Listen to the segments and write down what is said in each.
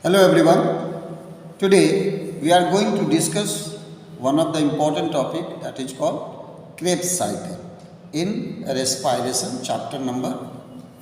Hello everyone. Today we are going to discuss one of the important topic that is called Krebs cycle in respiration chapter number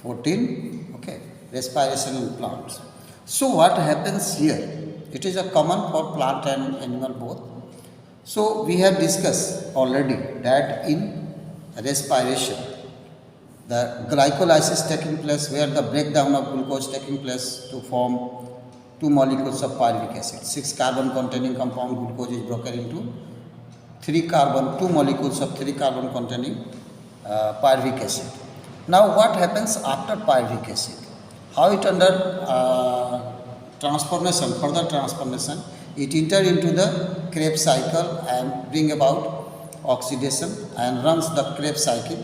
14. Okay, respiration in plants. So what happens here? It is a common for plant and animal both. So we have discussed already that in respiration the glycolysis taking place where the breakdown of glucose taking place to form two molecules of pyruvic acid. 6 carbon containing compound glucose is broken into 2 molecules of 3 carbon containing pyruvic acid. Now what happens after pyruvic acid? How it under transformation, further transformation, it enter into the Krebs cycle and bring about oxidation and runs the Krebs cycle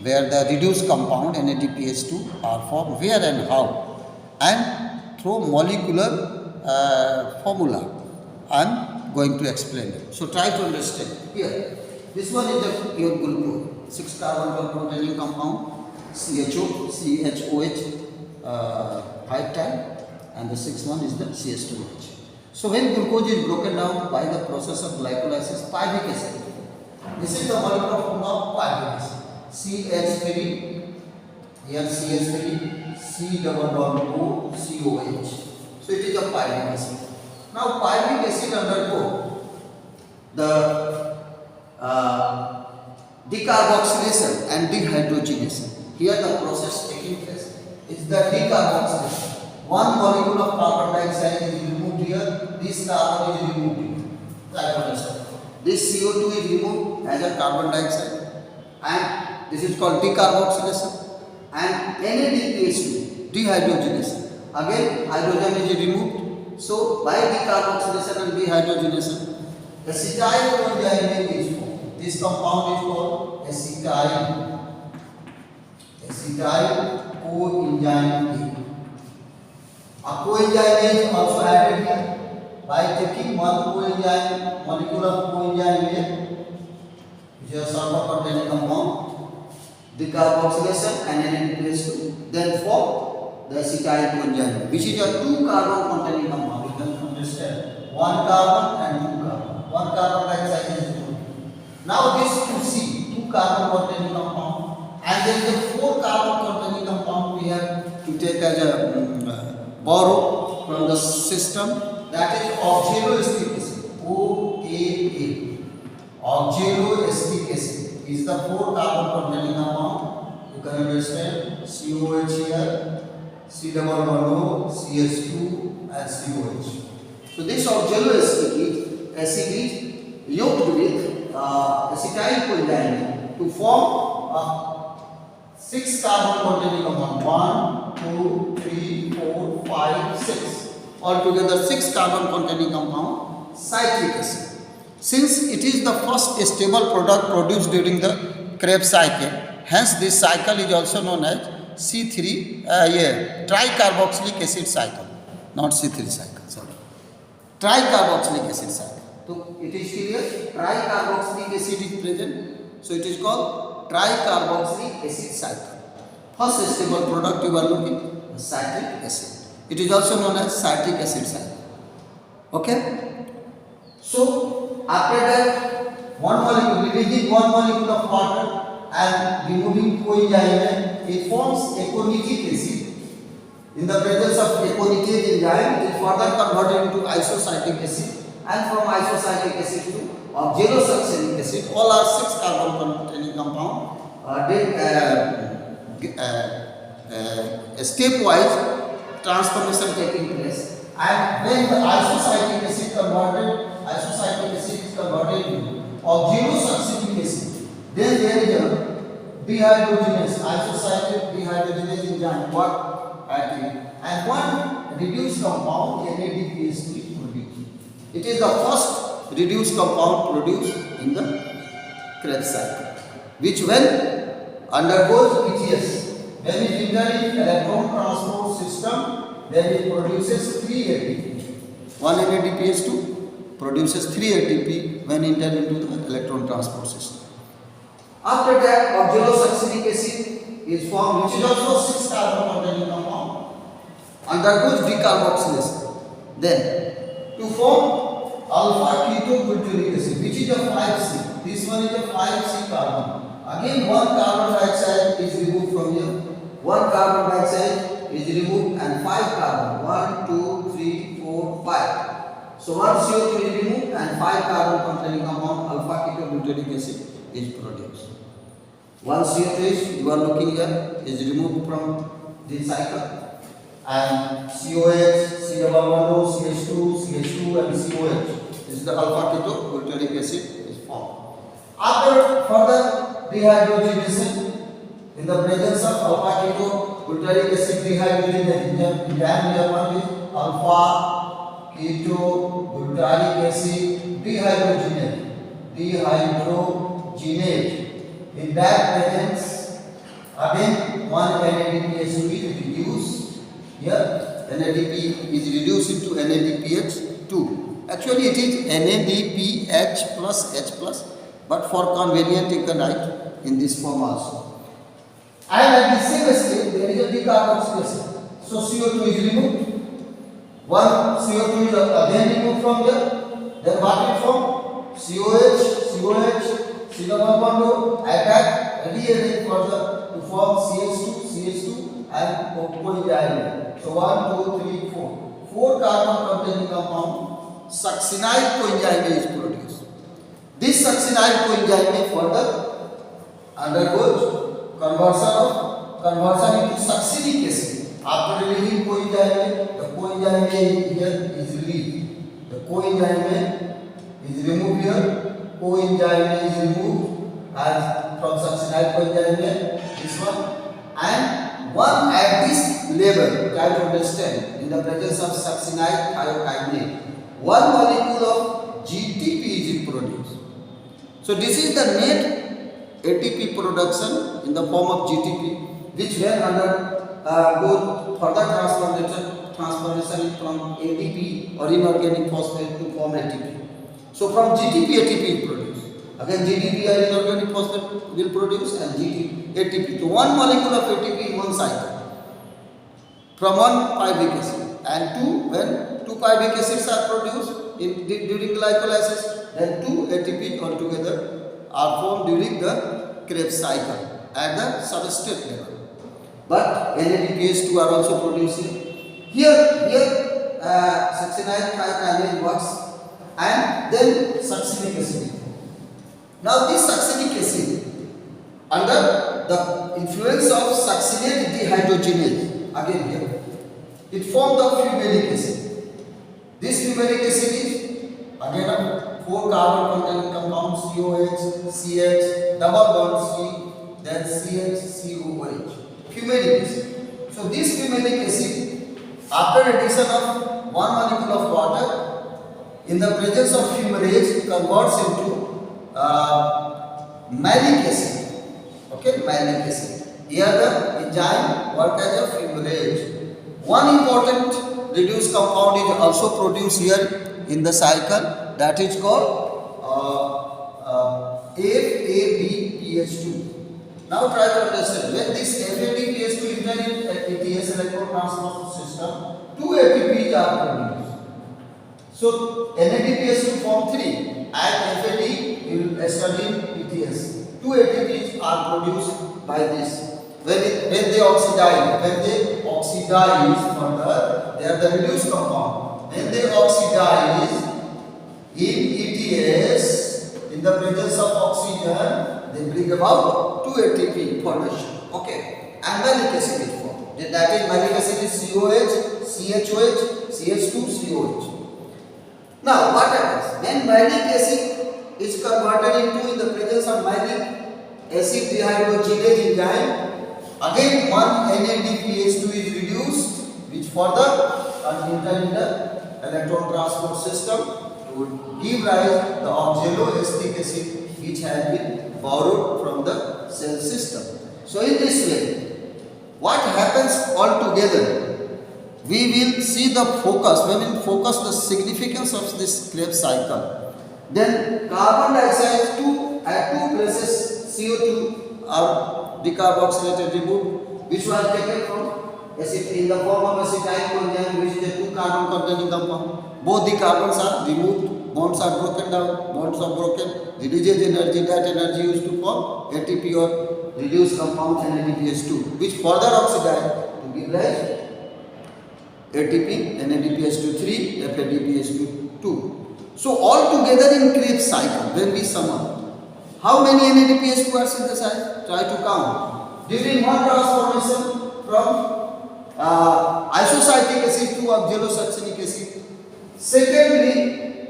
where the reduced compound NADPH2 are formed, where and how, and through molecular formula I am going to explain it. So try to understand. Here, this one is the pure glucose, 6 carbon containing compound, CHOH 5 times, and the sixth one is the CH2H. So when glucose is broken down by the process of glycolysis, pyruvic acid, this is the molecular formula of pyruvic acid. CH3, here CH3, C double bond O, COH. So it is a pyruvic acid. Now pyruvic acid undergo the decarboxylation and dehydrogenation. Here the process taking place is the decarboxylation. One molecule of carbon dioxide is removed here, this carbon is removed here. This CO2 is removed as a carbon dioxide and this is called decarboxylation, and NADPH2 dehydrogenation. Again hydrogen is removed. So by decarboxylation and dehydrogenation, acetyl coenzyme is formed. This compound is called acetyl coenzyme A. A coenzyme is also added here by taking one coenzyme, molecule of coenzyme A, which is a sulfur containing compound, decarboxylation and NADPH2, then form the acetyl coenzyme, which is a 2 carbon containing compound. You can understand 1 carbon and 2 carbon. 1 carbon dioxide is removed. Now this 2 carbon containing compound, and then the 4 carbon containing compound we have to take as a borrow from the system, that is oxaloacetic acid, OAA. Oxaloacetic acid is the 4 carbon containing compound. You can understand COH here, C double bond O, CH2 and COH. So this oxaloacetic acid is yoked with acetyl coenzyme to form a 6 carbon containing compound. 1, 2, 3, 4, 5, 6. Altogether 6 carbon containing compound, citric acid. Since it is the first stable product produced during the Krebs cycle, hence this cycle is also known as tricarboxylic acid cycle, not C3 cycle. Sorry, tricarboxylic acid cycle. So it is clear, tricarboxylic acid is present. So it is called tricarboxylic acid cycle. First stable product you are looking, citric acid. It is also known as citric acid cycle. Okay. So after that, one molecule, releasing one molecule of water and removing coenzyme, it forms aconitic acid. In the presence of aconitic enzyme, it is further converted into isocyanic acid, and from isocyanic acid to oxalosuccinic acid. All are 6 carbon containing compound. Stepwise transformation taking place, and when the isocyanic acid is converted into oxalosuccinic acid, then there is a dehydrogenase, isocyanic dehydrogenase enzyme work and one reduced compound NADPH2 is produced. It is the first reduced compound produced in the Krebs cycle, which when undergoes ETS, when it enters in electron transport system, then it produces 3 ATP. 1 NADPH2 produces 3 ATP when entered into the electron transport system. After that, oxalosuccinic acid is formed, which is also 6 carbon containing compound, undergoes decarboxylation. Then to form alpha ketoglutarate acid, which is a 5C. This one is a 5C carbon. Again, one carbon dioxide is removed from here. One carbon dioxide is removed and 5 carbon. 1, 2, 3, 4, 5. So one CO2 is removed and 5 carbon containing compound alpha ketoglutarate acid is produced. One CO2 is, you are looking here, is removed from this cycle, and COH, C double bond O, CH2, CH2 and COH. This is the alpha ketoglutarate acid is formed. After further dehydrogenation, in the presence of alpha ketoglutarate acid dehydrogenation, the enzyme is alpha ketoglutarate acid dehydrogenate. In that presence, again one NADPH2 is reduced. Here NADP is reduced into NADPH2. Actually it is NADPH plus H plus, but for convenience you can write in this form also. And at the same state there is a decarboxylation. So CO2 is removed. One CO2 is again removed from here. Then what it form? COH, C double bond O, attack, rearrange further to form CH2 and coenzyme. So 1, 2, 3, 4. 4 carbon containing compound succinyl coenzyme is produced. This succinyl coenzyme further undergoes conversion into succinic acid. After releasing coenzyme, the coenzyme here is released. The coenzyme is removed here. Coenzyme is removed as from succinyl coenzyme, this one, and one at this level, try to understand, in the presence of succinyl thiokinase, one molecule of GTP is produced. So this is the net ATP production in the form of GTP, which when undergoes further transformation from ATP or inorganic phosphate to form ATP. So from GTP, ATP is produced. Again GTP or inorganic phosphate will produce and ATP. So one molecule of ATP in one cycle from one pyruvic acid, and two, when 2 pyruvic acids are produced during glycolysis, then 2 ATP altogether are formed during the Krebs cycle at the substrate level. But NADPH2 are also producing. Here succinyl thiokinase works. And then succinic acid. Now this succinic acid, under the influence of succinate dehydrogenase, again here, it formed the fumaric acid. This fumaric acid is again 4 carbon containing compounds COH, CH, double bond C, then CH, COH. Fumaric acid. So this fumaric acid, after addition of one molecule of water, in the presence of fumarase, converts into malic acid. Okay, malic acid. Here the enzyme work as a fumarase. One important reduced compound is also produced here in the cycle, that is called FADPH2. Now try to understand, when this FADPH2 enters in ATS electron transport system, 2 ATPs are produced. So NADPH2 form 3 and FAD will study ETS. 2 ATPs are produced by this. When they oxidize further, they are the reduced compound. When they oxidize in ETS, in the presence of oxygen, they bring about 2 ATP formation. Okay, and malic acid is formed. That is, malic acid is COH, CHOH, CH2, COH. Now what happens? When malic acid is converted into, in the presence of malic acid dehydrogenase enzyme, again one NADPH2 is reduced, which further enter in the electron transport system to give rise the oxaloacetic acid, which has been borrowed from the cell system. So in this way, what happens altogether? We will see the focus, when we focus the significance of this Krebs cycle. Then carbon dioxide at 2 places CO2 are decarboxylated removed, which was taken from acid in the form of acetyl coenzyme, which is a 2 carbon containing compound. Both the carbons are removed, bonds are broken down, bonds are broken, releases energy, that energy used to form ATP or reduced compound NADPH2, which further oxidize to give rise ATP, NADPH2 FADPH2. So all together in Krebs cycle, when we sum up, how many NADPH2 are synthesized? Try to count. During one transformation from isocyclic acid to oxalosuccinic acid. Secondly,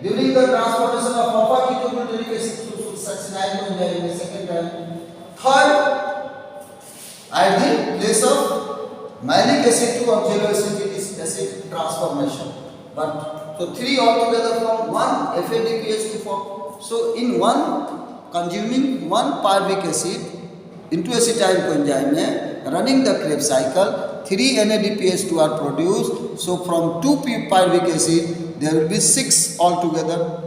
during the transformation of alpha ketoglutarate acid to succinate coenzyme in the second time. Third, at the place of malic acid to oxaloacetic acid transformation. But so 3 altogether from 1 FADPH2 form. So in one consuming 1 pyruvic acid into acetyl coenzyme, running the Krebs cycle, 3 NADPH2 are produced. So from 2 pyruvic acid, there will be 6 altogether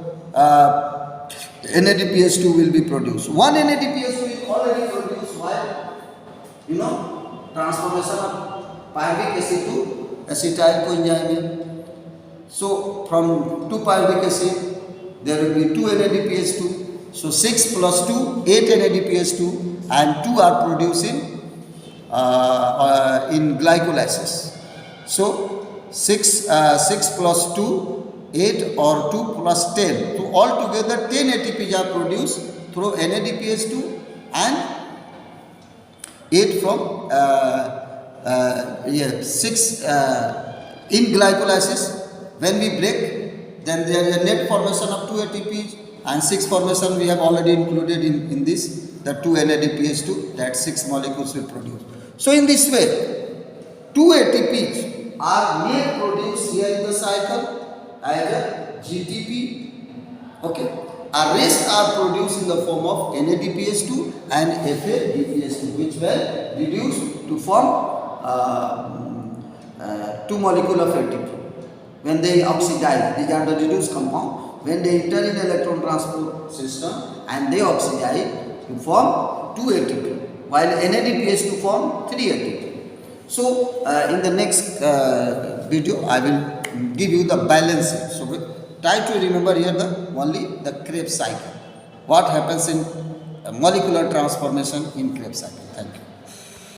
NADPH2 will be produced. 1 NADPH2 is already produced while transformation of pyruvic acid to acetyl coenzyme. So from 2 pyruvic acid, there will be 2 NADPH2. So 6 plus 2, 8 NADPH2 and 2 are produced in glycolysis. So 6 plus 2, 8 or 2 plus 10. So altogether 10 ATPs are produced through NADPH2 and 8 from 6 in glycolysis. When we break, then there is a net formation of 2 ATPs and 6 formation we have already included in this, the 2 NADPH2, that 6 molecules will produce. So in this way, 2 ATPs are made produced here in the cycle as a GTP. Okay. A rest are produced in the form of NADPH2 and FADPH2, which were reduced to form 2 molecules of ATP. When they oxidize, these are the reduced compound. When they enter in electron transport system and they oxidize to form 2 ATP, while NADPH2 form 3 ATP. So in the next video, I will give you the balance. So try to remember here only the Krebs cycle. What happens in molecular transformation in Krebs cycle. Thank you.